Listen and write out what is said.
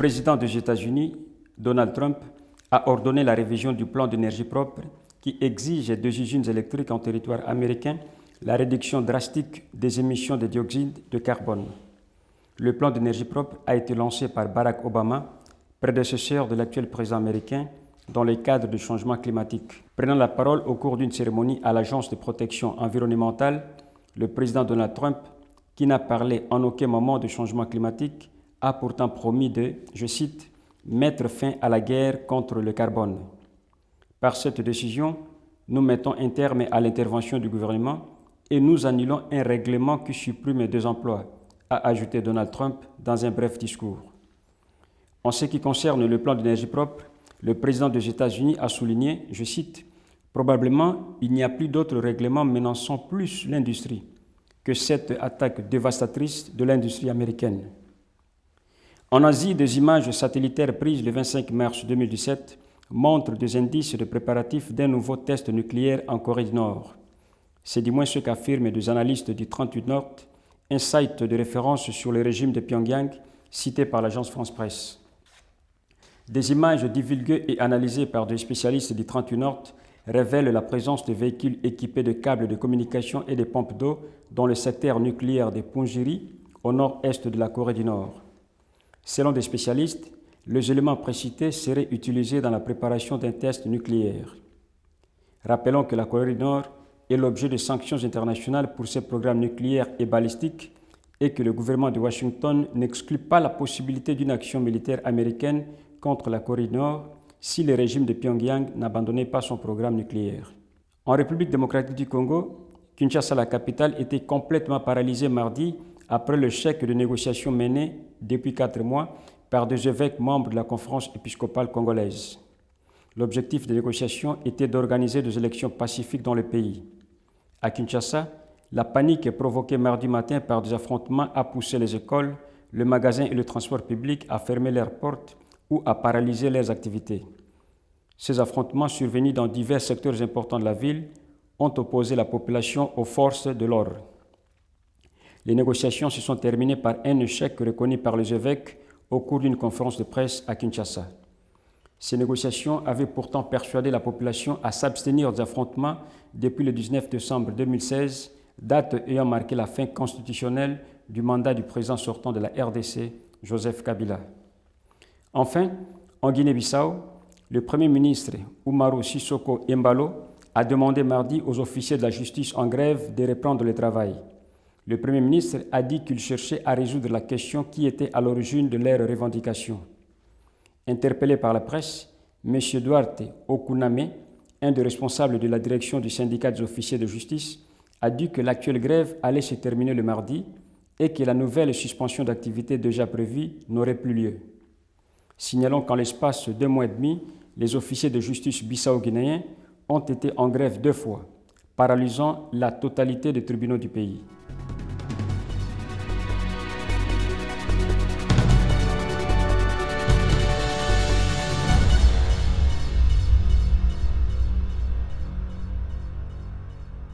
président des États-Unis, Donald Trump, a ordonné la révision du plan d'énergie propre qui exige des usines électriques en territoire américain la réduction drastique des émissions de dioxyde de carbone. Le plan d'énergie propre a été lancé par Barack Obama, prédécesseur de l'actuel président américain, dans le cadre du changement climatique. Prenant la parole au cours d'une cérémonie à l'Agence de protection environnementale, le président Donald Trump, qui n'a parlé en aucun moment de changement climatique, a pourtant promis de, je cite, « mettre fin à la guerre contre le carbone ». Par cette décision, nous mettons un terme à l'intervention du gouvernement et nous annulons un règlement qui supprime 2 emplois, a ajouté Donald Trump dans un bref discours. En ce qui concerne le plan d'énergie propre, le président des États-Unis a souligné, je cite, « Probablement, il n'y a plus d'autres règlements menaçant plus l'industrie que cette attaque dévastatrice de l'industrie américaine. » En Asie, des images satellitaires prises le 25 mars 2017 montrent des indices de préparatifs d'un nouveau test nucléaire en Corée du Nord. C'est du moins ce qu'affirment des analystes du 38 Nord, un site de référence sur le régime de Pyongyang cité par l'agence France-Presse. Des images divulguées et analysées par des spécialistes du 38 Nord révèlent la présence de véhicules équipés de câbles de communication et de pompes d'eau dans le secteur nucléaire de Punggye, au nord-est de la Corée du Nord. Selon des spécialistes, les éléments précités seraient utilisés dans la préparation d'un test nucléaire. Rappelons que la Corée du Nord est l'objet de sanctions internationales pour ses programmes nucléaires et balistiques et que le gouvernement de Washington n'exclut pas la possibilité d'une action militaire américaine contre la Corée du Nord si le régime de Pyongyang n'abandonnait pas son programme nucléaire. En République démocratique du Congo, Kinshasa, la capitale, était complètement paralysée mardi après le chèque de négociation mené depuis 4 mois par des évêques membres de la conférence épiscopale congolaise. L'objectif des négociations était d'organiser des élections pacifiques dans le pays. À Kinshasa, la panique provoquée mardi matin par des affrontements a poussé les écoles, les magasins et le transport public à fermer leurs portes ou à paralyser leurs activités. Ces affrontements survenus dans divers secteurs importants de la ville ont opposé la population aux forces de l'ordre. Les négociations se sont terminées par un échec reconnu par les évêques au cours d'une conférence de presse à Kinshasa. Ces négociations avaient pourtant persuadé la population à s'abstenir des affrontements depuis le 19 décembre 2016, date ayant marqué la fin constitutionnelle du mandat du président sortant de la RDC, Joseph Kabila. Enfin, en Guinée-Bissau, le Premier ministre Umaru Sissoko Embalo a demandé mardi aux officiers de la justice en grève de reprendre le travail. Le Premier ministre a dit qu'il cherchait à résoudre la question qui était à l'origine de leurs revendications. Interpellé par la presse, M. Duarte Okuname, un des responsables de la direction du syndicat des officiers de justice, a dit que l'actuelle grève allait se terminer le mardi et que la nouvelle suspension d'activité déjà prévue n'aurait plus lieu. Signalons qu'en l'espace de 2 mois et demi, les officiers de justice bissau-guinéens ont été en grève 2 fois, paralysant la totalité des tribunaux du pays.